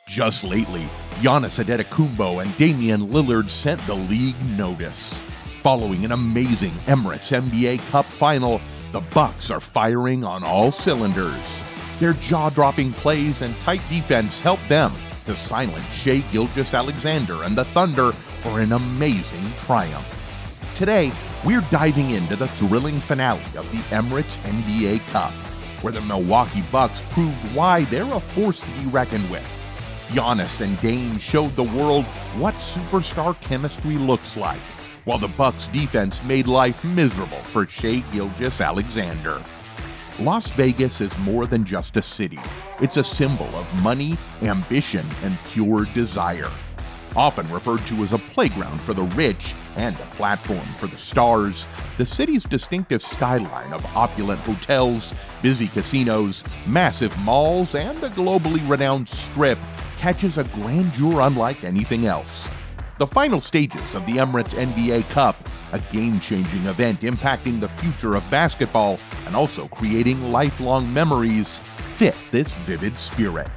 Just lately, Giannis Antetokounmpo and Damian Lillard sent the league notice. Following an amazing Emirates NBA Cup final, the Bucks are firing on all cylinders. Their jaw-dropping plays and tight defense helped them to silence Shai Gilgeous-Alexander and the Thunder for an amazing triumph. Today, we're diving into the thrilling finale of the Emirates NBA Cup, where the Milwaukee Bucks proved why they're a force to be reckoned with. Giannis and Dame showed the world what superstar chemistry looks like, while the Bucks defense made life miserable for Shai Gilgeous-Alexander. Las Vegas is more than just a city. It's a symbol of money, ambition, and pure desire. Often referred to as a playground for the rich and a platform for the stars, the city's distinctive skyline of opulent hotels, busy casinos, massive malls, and a globally renowned strip catches a grandeur unlike anything else. The final stages of the Emirates NBA Cup, a game-changing event impacting the future of basketball and also creating lifelong memories, fit this vivid spirit.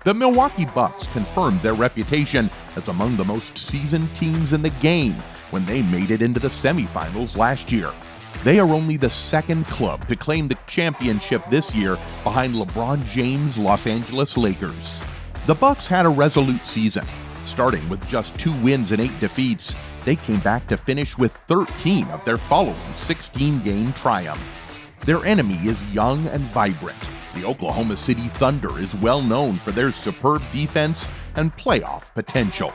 The Milwaukee Bucks confirmed their reputation as among the most seasoned teams in the game when they made it into the semifinals last year. They are only the second club to claim the championship this year behind LeBron James' Los Angeles Lakers. The Bucks had a resolute season. Starting with just 2 wins and 8 defeats, they came back to finish with 13 of their following 16-game triumph. Their enemy is young and vibrant. The Oklahoma City Thunder is well known for their superb defense and playoff potential.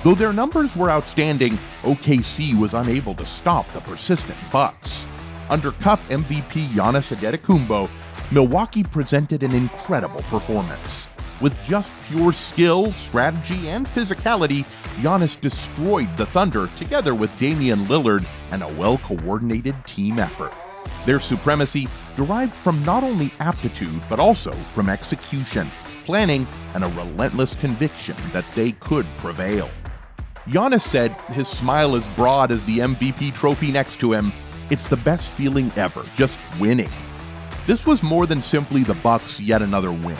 Though their numbers were outstanding, OKC was unable to stop the persistent Bucks. Under Cup MVP Giannis Antetokounmpo, Milwaukee presented an incredible performance. With just pure skill, strategy, and physicality, Giannis destroyed the Thunder together with Damian Lillard and a well-coordinated team effort. Their supremacy derived from not only aptitude but also from execution, planning, and a relentless conviction that they could prevail. Giannis said, his smile as broad as the MVP trophy next to him, "It's the best feeling ever, just winning." This was more than simply the Bucks' yet another win.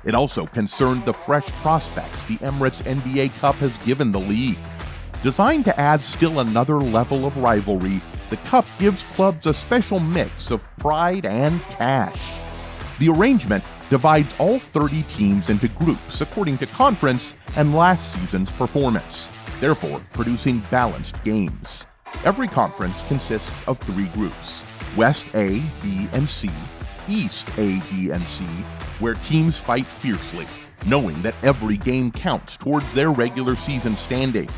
It also concerned the fresh prospects the Emirates NBA Cup has given the league. Designed to add still another level of rivalry, the Cup gives clubs a special mix of pride and cash. The arrangement divides all 30 teams into groups according to conference and last season's performance, therefore producing balanced games. Every conference consists of 3 groups: West A, B, and C, East A, B, and C, where teams fight fiercely, knowing that every game counts towards their regular season standing.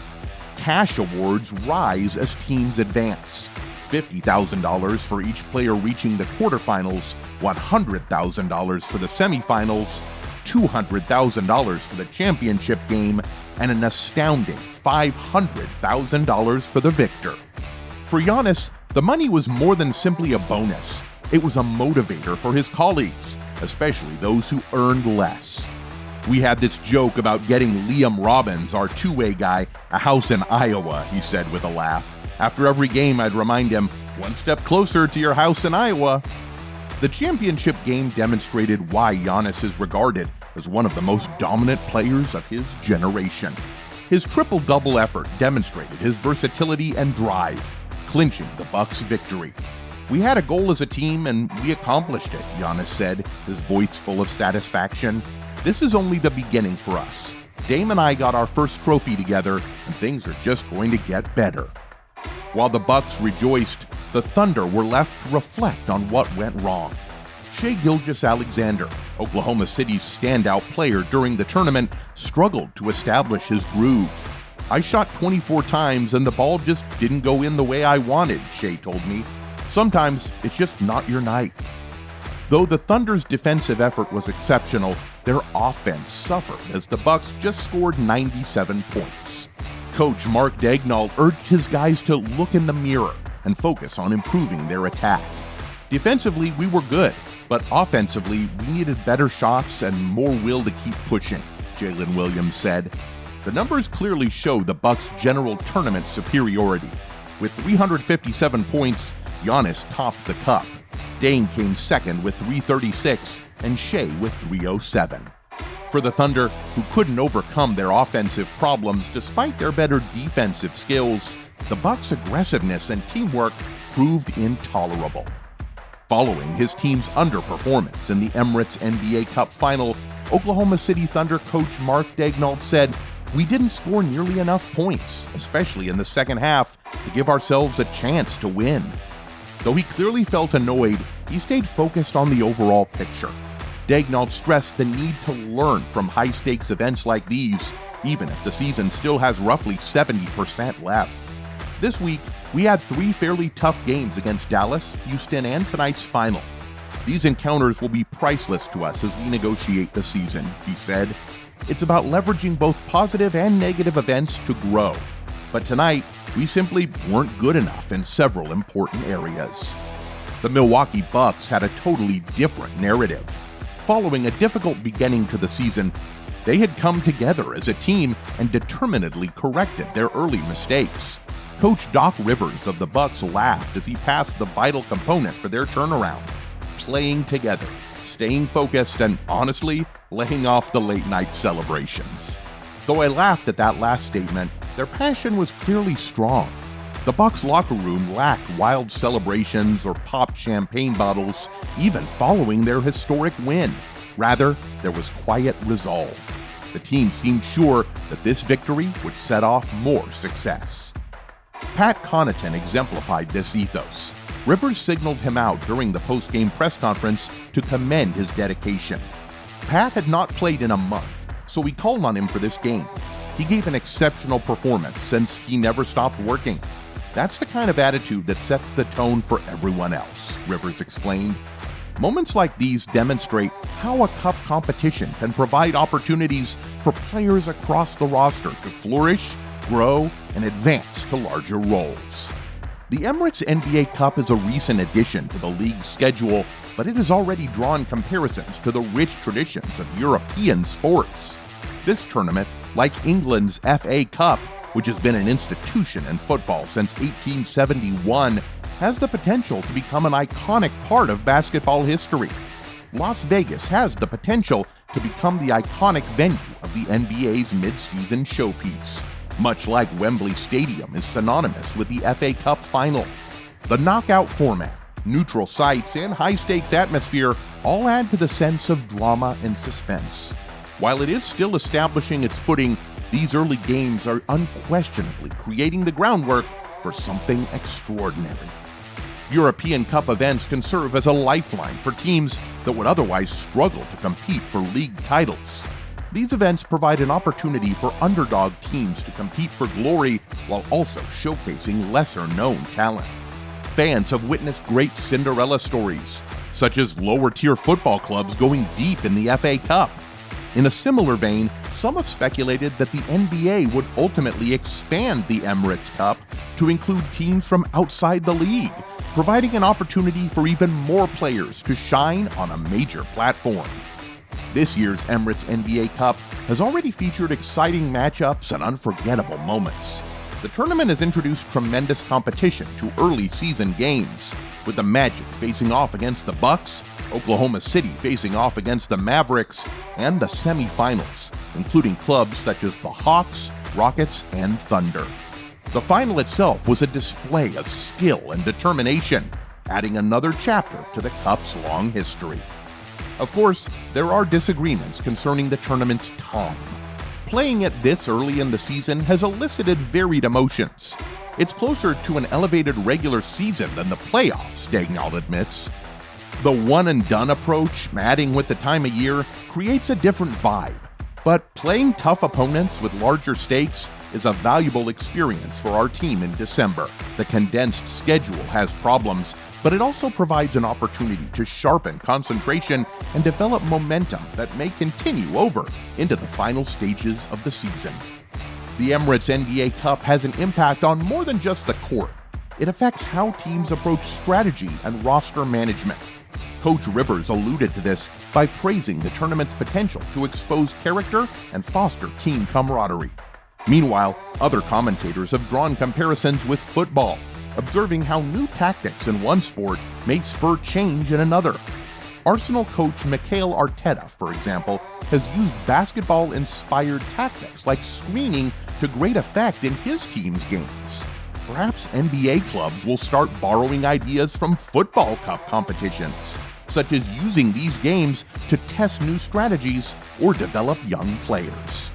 Cash awards rise as teams advance. $50,000 for each player reaching the quarterfinals, $100,000 for the semifinals, $200,000 for the championship game, and an astounding $500,000 for the victor. For Giannis, the money was more than simply a bonus. It was a motivator for his colleagues, especially those who earned less. "We had this joke about getting Liam Robbins, our two-way guy, a house in Iowa," he said with a laugh. "After every game, I'd remind him, 1 step closer to your house in Iowa." The championship game demonstrated why Giannis is regarded as one of the most dominant players of his generation. His triple-double effort demonstrated his versatility and drive, clinching the Bucks' victory. "We had a goal as a team, and we accomplished it," Giannis said, his voice full of satisfaction. "This is only the beginning for us. Dame and I got our first trophy together, and things are just going to get better." While the Bucks rejoiced, the Thunder were left to reflect on what went wrong. Shai Gilgeous-Alexander, Oklahoma City's standout player during the tournament, struggled to establish his groove. "I shot 24 times, and the ball just didn't go in the way I wanted," Shai told me. "Sometimes it's just not your night." Though the Thunder's defensive effort was exceptional, their offense suffered as the Bucks just scored 97 points. Coach Mark Daigneault urged his guys to look in the mirror and focus on improving their attack. "Defensively, we were good, but offensively, we needed better shots and more will to keep pushing," Jalen Williams said. The numbers clearly show the Bucks' general tournament superiority. With 357 points, Giannis topped the Cup. Dame came second with 336, and Shai with 307. For the Thunder, who couldn't overcome their offensive problems despite their better defensive skills, the Bucks' aggressiveness and teamwork proved intolerable. Following his team's underperformance in the Emirates NBA Cup final, Oklahoma City Thunder coach Mark Daigneault said, "We didn't score nearly enough points, especially in the second half, to give ourselves a chance to win." Though he clearly felt annoyed, he stayed focused on the overall picture. Daigneault stressed the need to learn from high-stakes events like these, even if the season still has roughly 70% left. This week, we had 3 fairly tough games against Dallas, Houston, and tonight's final. "These encounters will be priceless to us as we negotiate the season," he said. "It's about leveraging both positive and negative events to grow. But tonight, we simply weren't good enough in several important areas." The Milwaukee Bucks had a totally different narrative. Following a difficult beginning to the season, they had come together as a team and determinedly corrected their early mistakes. Coach Doc Rivers of the Bucks laughed as he passed the vital component for their turnaround: playing together, staying focused, and honestly, laying off the late-night celebrations. Though I laughed at that last statement, their passion was clearly strong. The Bucks locker room lacked wild celebrations or popped champagne bottles, even following their historic win. Rather, there was quiet resolve. The team seemed sure that this victory would set off more success. Pat Connaughton exemplified this ethos. Rivers signaled him out during the post-game press conference to commend his dedication. Pat had not played in a month, so we called on him for this game. He gave an exceptional performance since he never stopped working. That's the kind of attitude that sets the tone for everyone else, Rivers explained. Moments like these demonstrate how a cup competition can provide opportunities for players across the roster to flourish, grow, and advance to larger roles. The Emirates NBA Cup is a recent addition to the league's schedule, but it has already drawn comparisons to the rich traditions of European sports. This tournament, like England's FA Cup, which has been an institution in football since 1871, has the potential to become an iconic part of basketball history. Las Vegas has the potential to become the iconic venue of the NBA's mid-season showpiece, much like Wembley Stadium is synonymous with the FA Cup final. The knockout format, neutral sites, and high-stakes atmosphere all add to the sense of drama and suspense. While it is still establishing its footing, these early games are unquestionably creating the groundwork for something extraordinary. European Cup events can serve as a lifeline for teams that would otherwise struggle to compete for league titles. These events provide an opportunity for underdog teams to compete for glory while also showcasing lesser-known talent. Fans have witnessed great Cinderella stories, such as lower-tier football clubs going deep in the FA Cup. In a similar vein, some have speculated that the NBA would ultimately expand the Emirates Cup to include teams from outside the league, providing an opportunity for even more players to shine on a major platform. This year's Emirates NBA Cup has already featured exciting matchups and unforgettable moments. The tournament has introduced tremendous competition to early season games, with the Magic facing off against the Bucks, Oklahoma City facing off against the Mavericks, and the semifinals, including clubs such as the Hawks, Rockets, and Thunder. The final itself was a display of skill and determination, adding another chapter to the Cup's long history. Of course, there are disagreements concerning the tournament's time. Playing it this early in the season has elicited varied emotions. It's closer to an elevated regular season than the playoffs, Daigneault admits. The one-and-done approach, adding with the time of year, creates a different vibe. But playing tough opponents with larger stakes is a valuable experience for our team in December. The condensed schedule has problems, but it also provides an opportunity to sharpen concentration and develop momentum that may continue over into the final stages of the season. The Emirates NBA Cup has an impact on more than just the court. It affects how teams approach strategy and roster management. Coach Rivers alluded to this by praising the tournament's potential to expose character and foster team camaraderie. Meanwhile, other commentators have drawn comparisons with football, observing how new tactics in one sport may spur change in another. Arsenal coach Mikel Arteta, for example, has used basketball-inspired tactics like screening to great effect in his team's games. Perhaps NBA clubs will start borrowing ideas from football cup competitions, such as using these games to test new strategies or develop young players.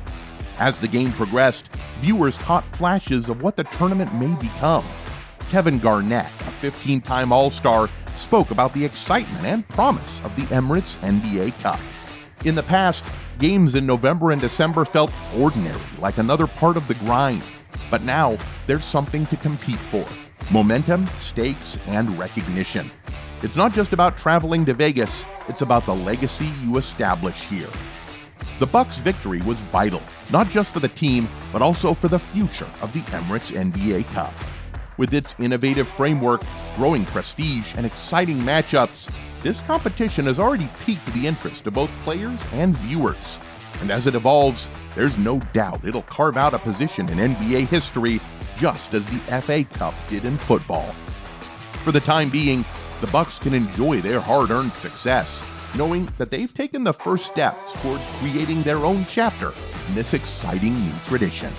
As the game progressed, viewers caught flashes of what the tournament may become. Kevin Garnett, a 15-time All-Star, spoke about the excitement and promise of the Emirates NBA Cup. In the past, games in November and December felt ordinary, like another part of the grind. But now, there's something to compete for: momentum, stakes, and recognition. It's not just about traveling to Vegas, it's about the legacy you establish here. The Bucks' victory was vital, not just for the team, but also for the future of the Emirates NBA Cup. With its innovative framework, growing prestige, and exciting matchups, this competition has already piqued the interest of both players and viewers. And as it evolves, there's no doubt it'll carve out a position in NBA history, just as the FA Cup did in football. For the time being, the Bucks can enjoy their hard-earned success, knowing that they've taken the first steps towards creating their own chapter in this exciting new tradition.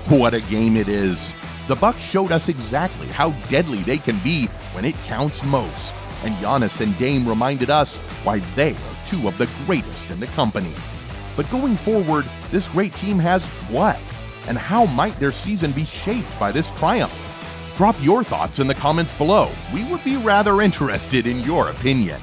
What a game it is! The Bucks showed us exactly how deadly they can be when it counts most, and Giannis and Dame reminded us why they are two of the greatest in the company. But going forward, this great team has what? And how might their season be shaped by this triumph? Drop your thoughts in the comments below. We would be rather interested in your opinion.